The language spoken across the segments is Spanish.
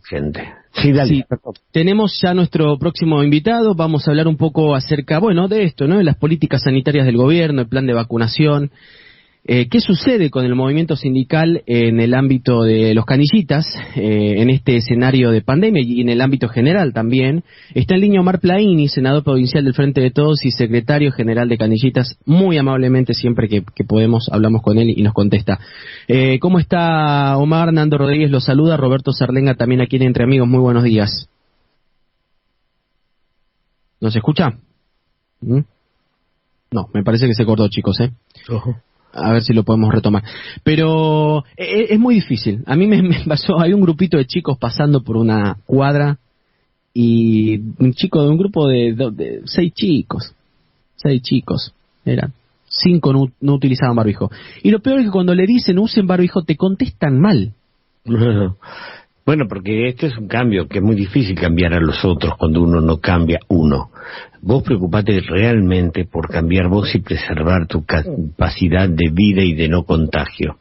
Gente. Sí, dale. Sí, tenemos ya nuestro próximo invitado. Vamos a hablar un poco acerca, bueno, de esto, ¿no? De las políticas sanitarias del gobierno, el plan de vacunación. ¿Qué sucede con el movimiento sindical en el ámbito de los canillitas, en este escenario de pandemia y en el ámbito general también? Está en línea Omar Plaini, senador provincial del Frente de Todos y secretario general de Canillitas. Muy amablemente, siempre que podemos, hablamos con él y nos contesta. ¿Cómo está Omar? Nando Rodríguez lo saluda, Roberto Sarlenga también aquí en Entre Amigos. Muy buenos días. ¿Nos escucha? No, me parece que se cortó, chicos, Ojo. A ver si lo podemos retomar. Pero es muy difícil. A mí me pasó, hay un grupito de chicos pasando por una cuadra y un chico de un grupo de 6 chicos. 6 chicos. Eran 5 no utilizaban barbijo. Y lo peor es que cuando le dicen usen barbijo te contestan mal. Bueno, porque este es un cambio que es muy difícil cambiar a los otros cuando uno no cambia uno. Vos preocupate realmente por cambiar vos y preservar tu capacidad de vida y de no contagio.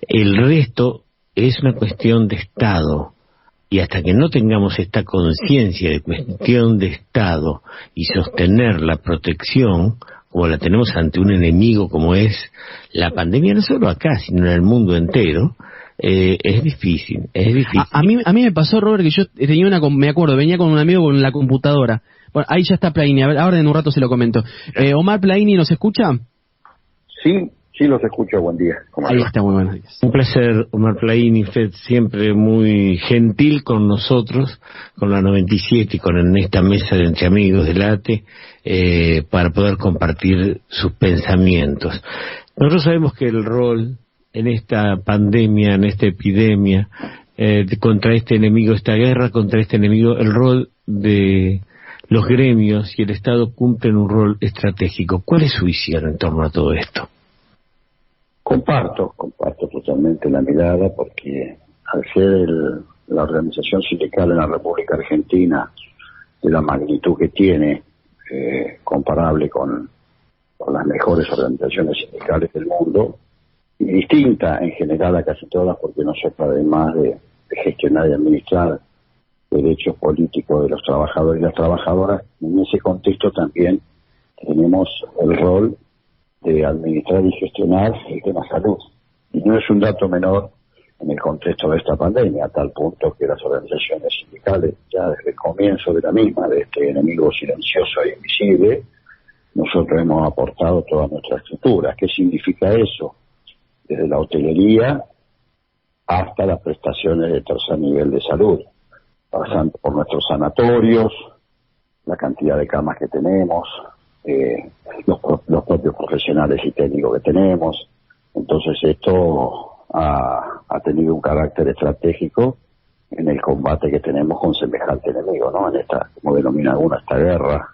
El resto es una cuestión de Estado. Y hasta que no tengamos esta conciencia de cuestión de Estado y sostener la protección, como la tenemos ante un enemigo como es la pandemia, no solo acá, sino en el mundo entero, es difícil. A mí me pasó, Robert, que yo tenía me acuerdo, venía con un amigo con la computadora. Bueno, ahí ya está Plaini, a ver, ahora en un rato se lo comento. Omar Plaini, ¿nos escucha? Sí, los escucho, buen día. Ahí está, muy buenos días. Un placer, Omar Plaini, usted siempre muy gentil con nosotros, con la 97 y con esta mesa de Entre Amigos del ATE, para poder compartir sus pensamientos. Nosotros sabemos que el rol en esta pandemia, en esta epidemia, contra este enemigo, esta guerra contra este enemigo, el rol de los gremios y el Estado cumplen un rol estratégico. ¿Cuál es su visión en torno a todo esto? Comparto totalmente la mirada, porque al ser la organización sindical en la República Argentina de la magnitud que tiene, comparable con las mejores organizaciones sindicales del mundo, y distinta en general a casi todas, porque nosotros, además de gestionar y administrar derechos políticos de los trabajadores y las trabajadoras, en ese contexto también tenemos el rol de administrar y gestionar el tema salud. Y no es un dato menor en el contexto de esta pandemia, a tal punto que las organizaciones sindicales, ya desde el comienzo de la misma, de este enemigo silencioso e invisible, nosotros hemos aportado toda nuestra estructura. ¿Qué significa eso? Desde la hotelería hasta las prestaciones de tercer nivel de salud, pasando por nuestros sanatorios, la cantidad de camas que tenemos, los propios profesionales y técnicos que tenemos. Entonces esto ha tenido un carácter estratégico en el combate que tenemos con semejante enemigo, ¿no? En esta, como denomina alguna, esta guerra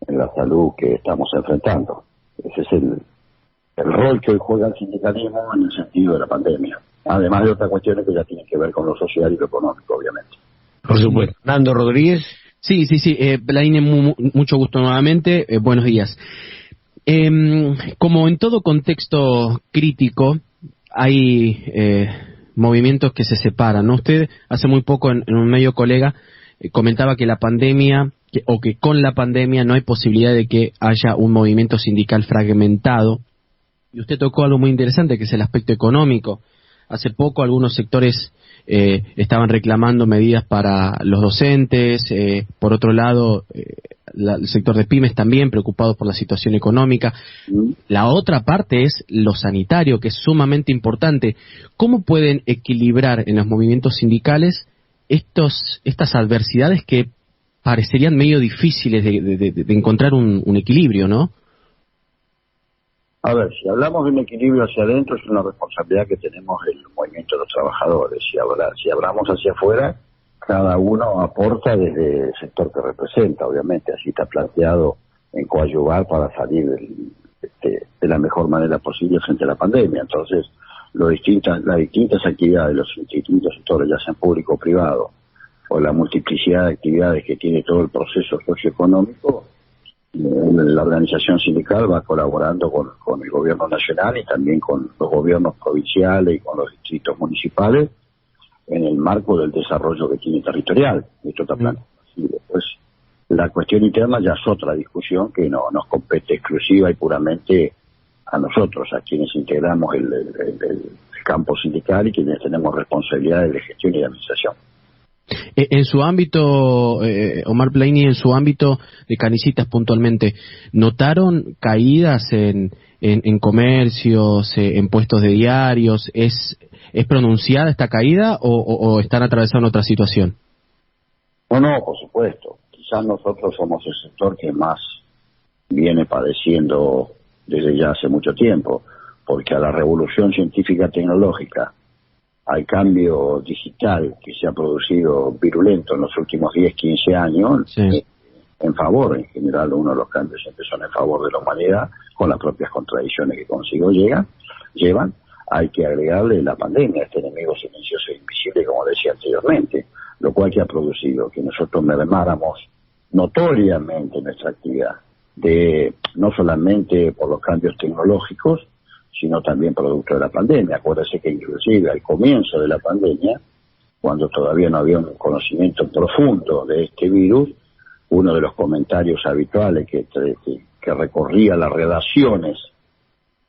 en la salud que estamos enfrentando. Ese es el rol que hoy juega el sindicalismo en el sentido de la pandemia, además de otras cuestiones que ya tienen que ver con lo social y lo económico, obviamente. Por supuesto. Nando Rodríguez. Sí, Plaini, mucho gusto nuevamente, buenos días. Como en todo contexto crítico, hay movimientos que se separan, ¿no? Usted hace muy poco en un medio colega comentaba que la pandemia, que con la pandemia no hay posibilidad de que haya un movimiento sindical fragmentado, y usted tocó algo muy interesante, que es el aspecto económico. Hace poco algunos sectores estaban reclamando medidas para los docentes, por otro lado el sector de pymes también preocupado por la situación económica. La otra parte es lo sanitario, que es sumamente importante. ¿Cómo pueden equilibrar en los movimientos sindicales estas adversidades que parecerían medio difíciles de encontrar un equilibrio, ¿no? A ver, si hablamos de un equilibrio hacia adentro, es una responsabilidad que tenemos el movimiento de los trabajadores. Si hablamos hacia afuera, cada uno aporta desde el sector que representa, obviamente, así está planteado en coadyuvar para salir de la mejor manera posible frente a la pandemia. Entonces, las distintas actividades, los distintos sectores, ya sean público o privado, o la multiplicidad de actividades que tiene todo el proceso socioeconómico, la organización sindical va colaborando con el gobierno nacional y también con los gobiernos provinciales y con los distritos municipales en el marco del desarrollo que tiene territorial. Esto está planteado así. Después, la cuestión interna ya es otra discusión que no nos compete exclusiva y puramente a nosotros, a quienes integramos el campo sindical y quienes tenemos responsabilidades de gestión y de administración. En su ámbito, Omar Pleini, en su ámbito de Canillitas puntualmente, ¿notaron caídas en comercios, en puestos de diarios? ¿Es pronunciada esta caída o están atravesando otra situación? No, por supuesto. Quizás nosotros somos el sector que más viene padeciendo desde ya hace mucho tiempo, porque a la revolución científica tecnológica, al cambio digital que se ha producido virulento en los últimos 10, 15 años, sí, en favor, en general, uno de los cambios siempre son en favor de la humanidad, con las propias contradicciones que consigo llevan, hay que agregarle la pandemia, este enemigo silencioso e invisible, como decía anteriormente, lo cual que ha producido que nosotros mermáramos notoriamente nuestra actividad, no solamente por los cambios tecnológicos, sino también producto de la pandemia. Acuérdese que inclusive al comienzo de la pandemia, cuando todavía no había un conocimiento profundo de este virus, uno de los comentarios habituales que recorría las redacciones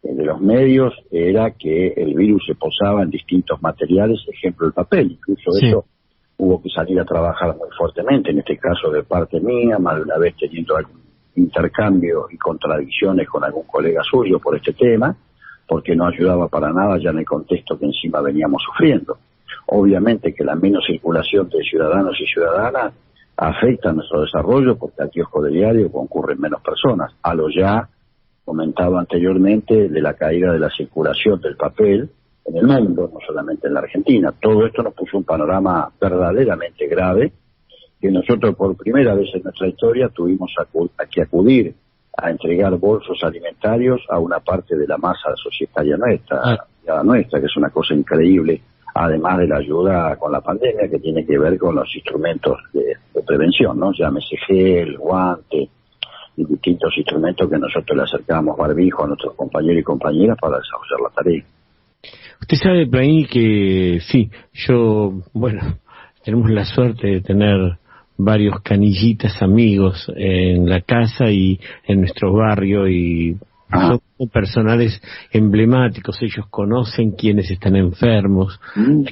de los medios era que el virus se posaba en distintos materiales, ejemplo el papel. Incluso sí, eso hubo que salir a trabajar muy fuertemente, en este caso de parte mía, más de una vez teniendo algún intercambio y contradicciones con algún colega suyo por este tema, porque no ayudaba para nada ya en el contexto que encima veníamos sufriendo. Obviamente que la menos circulación de ciudadanos y ciudadanas afecta a nuestro desarrollo, porque al kiosco de diario concurren menos personas. A lo ya comentado anteriormente de la caída de la circulación del papel en el mundo, no solamente en la Argentina. Todo esto nos puso un panorama verdaderamente grave, que nosotros por primera vez en nuestra historia tuvimos que acudir a entregar bolsos alimentarios a una parte de la masa societaria nuestra, que es una cosa increíble, además de la ayuda con la pandemia que tiene que ver con los instrumentos de prevención, ¿no? Llámese gel, guante y distintos instrumentos que nosotros le acercamos barbijo a nuestros compañeros y compañeras para desarrollar la tarea. Usted sabe, Pleini, que sí, tenemos la suerte de tener varios canillitas amigos en la casa y en nuestro barrio, y son personales emblemáticos. Ellos conocen quiénes están enfermos,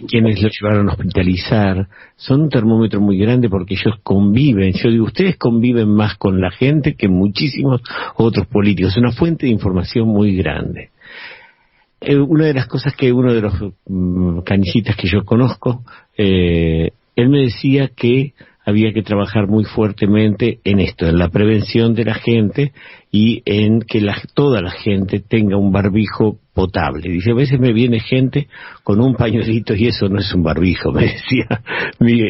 quiénes los llevaron a hospitalizar. Son un termómetro muy grande porque ellos conviven. Yo digo, ustedes conviven más con la gente que muchísimos otros políticos. Es una fuente de información muy grande. Una de las cosas que uno de los canillitas que yo conozco, él me decía que había que trabajar muy fuertemente en esto, en la prevención de la gente y en que toda la gente tenga un barbijo potable. Dice, a veces me viene gente con un pañuelito y eso no es un barbijo, me decía.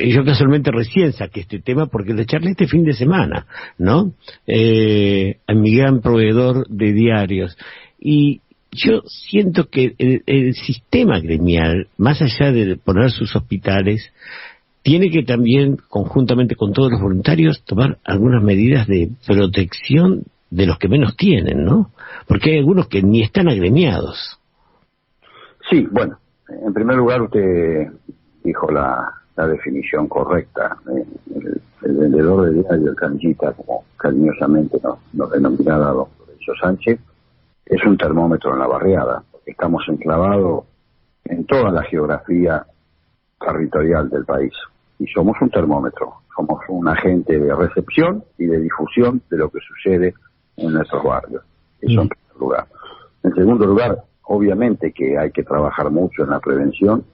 Yo casualmente recién saqué este tema porque lo charlé este fin de semana, ¿no? A mi gran proveedor de diarios. Y yo siento que el sistema gremial, más allá de poner sus hospitales, tiene que también, conjuntamente con todos los voluntarios, tomar algunas medidas de protección de los que menos tienen, ¿no? Porque hay algunos que ni están agremiados. Sí, bueno, en primer lugar usted dijo la definición correcta. El vendedor de diario, el canillita, como cariñosamente nos denominaba don Florencio Sánchez, es un termómetro en la barriada, porque estamos enclavados en toda la geografía territorial del país. Y somos un termómetro, somos un agente de recepción y de difusión de lo que sucede en nuestros barrios. Eso en primer lugar. En segundo lugar, obviamente que hay que trabajar mucho en la prevención.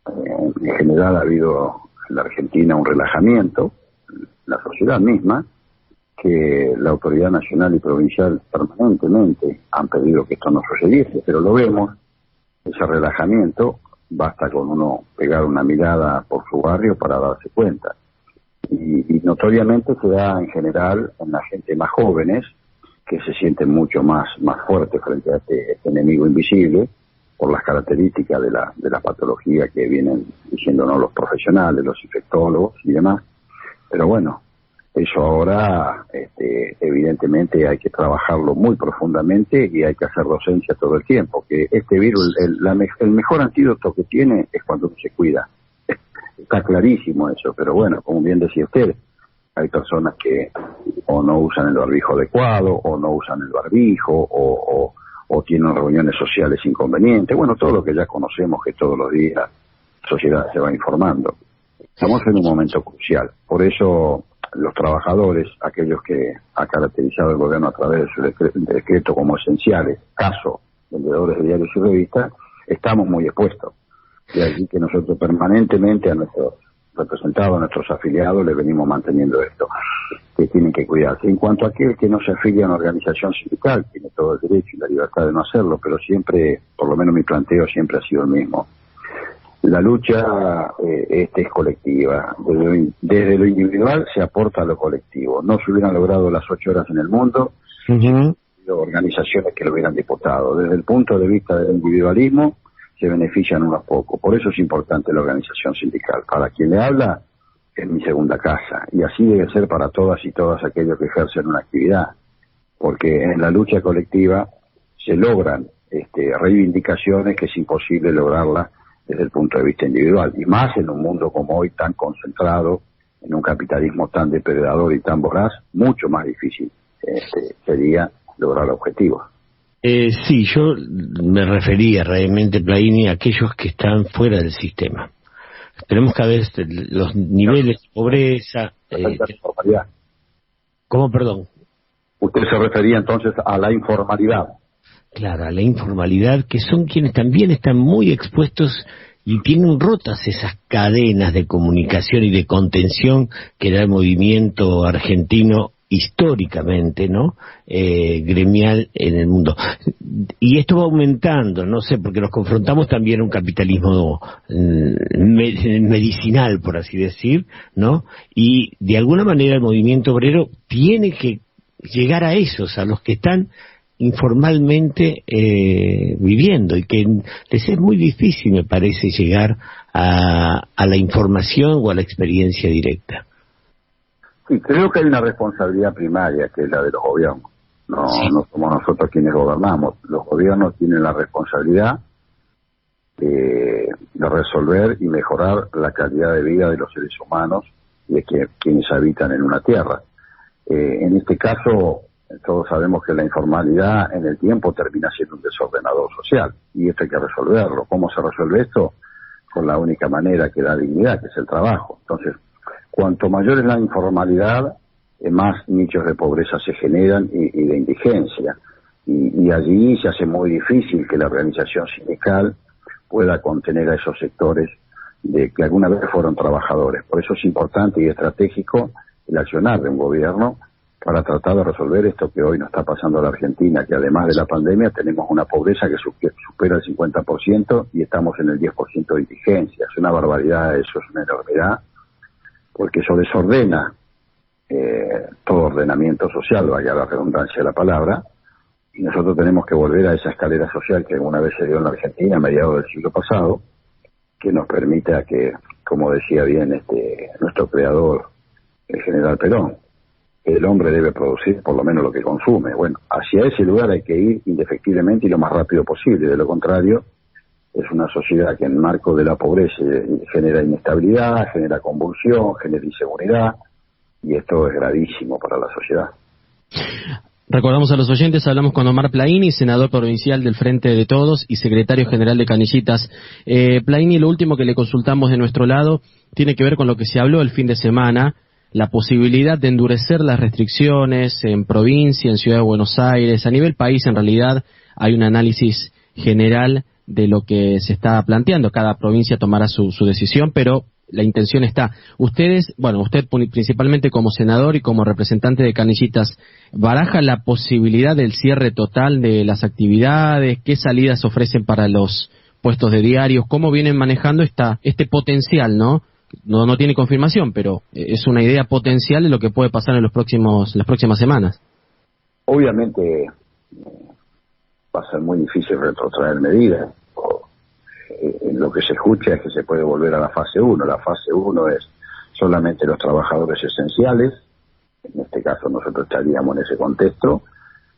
En general ha habido en la Argentina un relajamiento, la sociedad misma, que la autoridad nacional y provincial permanentemente han pedido que esto no sucediese, pero lo vemos, ese relajamiento. Basta con uno pegar una mirada por su barrio para darse cuenta. Y notoriamente se da en general en la gente más jóvenes, que se sienten mucho más fuertes frente a este enemigo invisible, por las características de la patología que vienen diciéndonos los profesionales, los infectólogos y demás. Pero bueno, eso ahora evidentemente hay que trabajarlo muy profundamente y hay que hacer docencia todo el tiempo, que este virus, el mejor antídoto que tiene es cuando uno se cuida. Está clarísimo eso, pero bueno, como bien decía usted, hay personas que o no usan el barbijo adecuado, o no usan el barbijo, o tienen reuniones sociales inconvenientes. Bueno, todo lo que ya conocemos, que todos los días la sociedad se va informando. Estamos en un momento crucial. Por eso los trabajadores, aquellos que ha caracterizado el gobierno a través de su decreto como esenciales, caso vendedores de diarios y revistas, estamos muy expuestos. De allí que nosotros permanentemente a nuestros representados, a nuestros afiliados, les venimos manteniendo esto, que tienen que cuidarse. En cuanto a aquel que no se afilia a una organización sindical, tiene todo el derecho y la libertad de no hacerlo, pero siempre, por lo menos mi planteo siempre ha sido el mismo. La lucha es colectiva. Desde lo individual se aporta a lo colectivo. No se hubieran logrado las 8 horas en el mundo, organizaciones que lo hubieran disputado. Desde el punto de vista del individualismo, se benefician unos pocos. Por eso es importante la organización sindical. Para quien le habla, es mi segunda casa. Y así debe ser para todas y todos aquellos que ejercen una actividad. Porque en la lucha colectiva se logran reivindicaciones que es imposible lograrlas desde el punto de vista individual. Y más en un mundo como hoy tan concentrado, en un capitalismo tan depredador y tan voraz, mucho más difícil sería lograr objetivos. Sí, yo me refería realmente, Plaini, a aquellos que están fuera del sistema. Tenemos cada vez los niveles de pobreza... informalidad. ¿Cómo, perdón? Usted se refería entonces a la informalidad. Claro, a la informalidad, que son quienes también están muy expuestos y tienen rotas esas cadenas de comunicación y de contención que da el movimiento argentino históricamente, ¿no? Gremial en el mundo. Y esto va aumentando, no sé, porque nos confrontamos también a un capitalismo medicinal, por así decir, ¿no? Y de alguna manera el movimiento obrero tiene que llegar a esos, a los que están informalmente viviendo, y que les es muy difícil, me parece, llegar a la información o a la experiencia directa. Sí, creo que hay una responsabilidad primaria, que es la de los gobiernos. No somos nosotros quienes gobernamos. Los gobiernos tienen la responsabilidad de resolver y mejorar la calidad de vida de los seres humanos y de quienes habitan en una tierra. En este caso, todos sabemos que la informalidad en el tiempo termina siendo un desordenador social, y esto hay que resolverlo. ¿Cómo se resuelve esto? Con la única manera que da dignidad, que es el trabajo. Entonces, cuanto mayor es la informalidad, más nichos de pobreza se generan y de indigencia. Y allí se hace muy difícil que la organización sindical pueda contener a esos sectores de que alguna vez fueron trabajadores. Por eso es importante y estratégico el accionar de un gobierno para tratar de resolver esto que hoy nos está pasando a la Argentina, que además de la pandemia tenemos una pobreza que supera el 50% y estamos en el 10% de indigencia. Es una barbaridad, eso es una enormidad, porque eso desordena todo ordenamiento social, vaya la redundancia de la palabra, y nosotros tenemos que volver a esa escalera social que alguna vez se dio en la Argentina a mediados del siglo pasado, que nos permita que, como decía bien nuestro creador, el general Perón, el hombre debe producir por lo menos lo que consume. Bueno, hacia ese lugar hay que ir indefectiblemente y lo más rápido posible. De lo contrario, es una sociedad que en el marco de la pobreza genera inestabilidad, genera convulsión, genera inseguridad, y esto es gravísimo para la sociedad. Recordamos a los oyentes, hablamos con Omar Plaini, senador provincial del Frente de Todos y secretario general de Canillitas. Plaini, lo último que le consultamos de nuestro lado tiene que ver con lo que se habló el fin de semana, la posibilidad de endurecer las restricciones en provincia, en Ciudad de Buenos Aires, a nivel país. En realidad hay un análisis general de lo que se está planteando. Cada provincia tomará su decisión, pero la intención está. Ustedes, bueno, usted principalmente como senador y como representante de Canillitas, ¿baraja la posibilidad del cierre total de las actividades? ¿Qué salidas ofrecen para los puestos de diarios? ¿Cómo vienen manejando este potencial, no? No tiene confirmación, pero es una idea potencial de lo que puede pasar en las próximas semanas. Obviamente va a ser muy difícil retrotraer medidas. Lo que se escucha es que se puede volver a la fase 1. La fase 1 es solamente los trabajadores esenciales. En este caso nosotros estaríamos en ese contexto,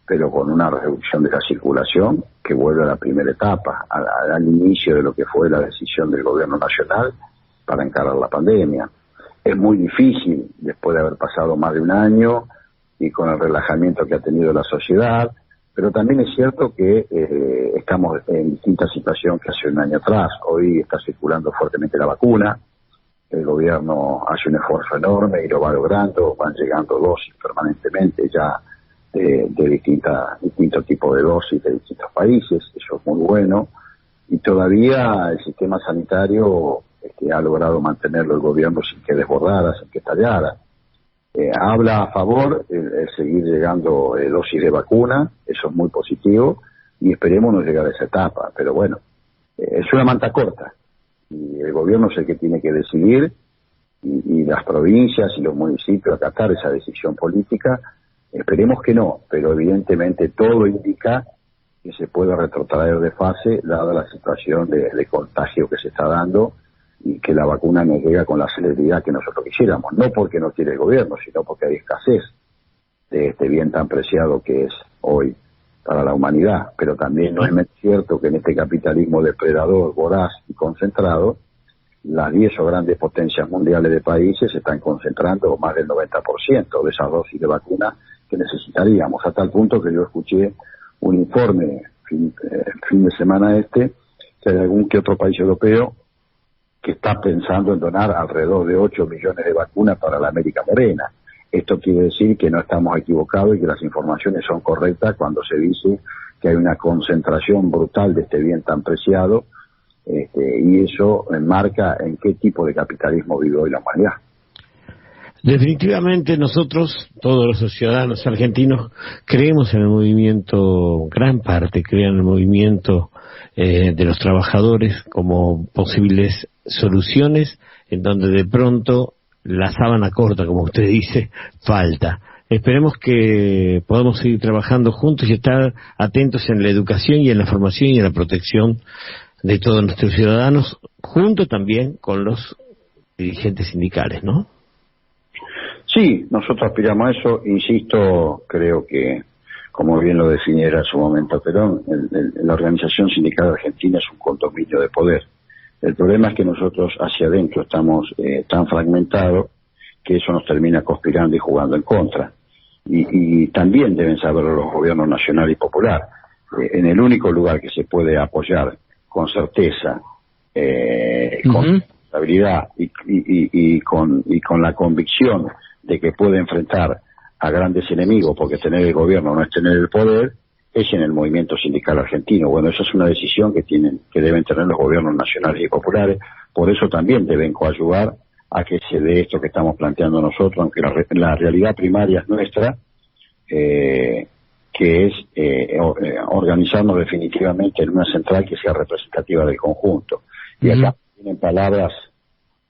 pero con una reducción de la circulación que vuelve a la primera etapa, al inicio de lo que fue la decisión del gobierno nacional, para encarar la pandemia. Es muy difícil, después de haber pasado más de un año y con el relajamiento que ha tenido la sociedad, pero también es cierto que estamos en distinta situación que hace un año atrás. Hoy está circulando fuertemente la vacuna, el gobierno hace un esfuerzo enorme y lo va logrando, van llegando dosis permanentemente ya de distintos tipos de dosis de distintos países, eso es muy bueno, y todavía el sistema sanitario ha logrado mantenerlo el gobierno sin que desbordara, sin que estallara. Habla a favor el seguir llegando dosis de vacuna, eso es muy positivo, y esperemos no llegar a esa etapa, pero bueno, es una manta corta, y el gobierno es el que tiene que decidir, y las provincias y los municipios acatar esa decisión política. Esperemos que no, pero evidentemente todo indica que se puede retrotraer de fase dada la situación de contagio que se está dando y que la vacuna no llega con la celeridad que nosotros quisiéramos, no porque no quiere el gobierno, sino porque hay escasez de este bien tan preciado que es hoy para la humanidad. Pero también no es cierto que en este capitalismo depredador, voraz y concentrado, las 10 o grandes potencias mundiales de países están concentrando más del 90% de esas dosis de vacuna que necesitaríamos, a tal punto que yo escuché un informe fin de semana que hay algún que otro país europeo que está pensando en donar alrededor de 8 millones de vacunas para la América Morena. Esto quiere decir que no estamos equivocados y que las informaciones son correctas cuando se dice que hay una concentración brutal de este bien tan preciado, y eso marca en qué tipo de capitalismo vive hoy la humanidad. Definitivamente nosotros, todos los ciudadanos argentinos, creemos en el movimiento, gran parte crean en el movimiento de los trabajadores como posibles soluciones en donde de pronto la sábana corta, como usted dice, falta. Esperemos que podamos seguir trabajando juntos y estar atentos en la educación y en la formación y en la protección de todos nuestros ciudadanos, junto también con los dirigentes sindicales, ¿no? Sí, nosotros aspiramos a eso, insisto, creo que, como bien lo definiera en su momento Perón, la organización sindical argentina es un condominio de poder. El problema es que nosotros hacia adentro estamos tan fragmentados que eso nos termina conspirando y jugando en contra. Y también deben saberlo los gobiernos nacional y popular. En el único lugar que se puede apoyar con certeza, con responsabilidad y con la convicción de que puede enfrentar a grandes enemigos, porque tener el gobierno no es tener el poder, es en el movimiento sindical argentino. Bueno, esa es una decisión que deben tener los gobiernos nacionales y populares, por eso también deben coadyuvar a que se dé esto que estamos planteando nosotros, aunque la realidad primaria es nuestra, que es organizarnos definitivamente en una central que sea representativa del conjunto. Y acá tienen palabras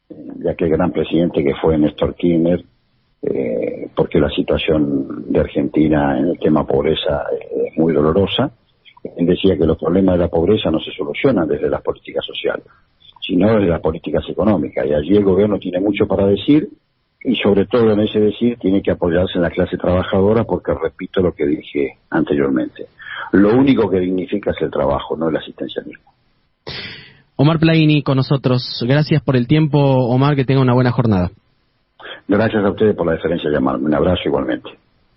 de aquel gran presidente que fue Néstor Kirchner, porque la situación de Argentina en el tema pobreza es muy dolorosa. Él decía que los problemas de la pobreza no se solucionan desde las políticas sociales, sino desde las políticas económicas, y allí el gobierno tiene mucho para decir, y sobre todo en ese decir tiene que apoyarse en la clase trabajadora, porque repito lo que dije anteriormente, lo único que dignifica es el trabajo, no el asistencialismo. Omar Plaini con nosotros, gracias por el tiempo, Omar, que tenga una buena jornada. Gracias a ustedes por la deferencia de llamarme, un abrazo igualmente.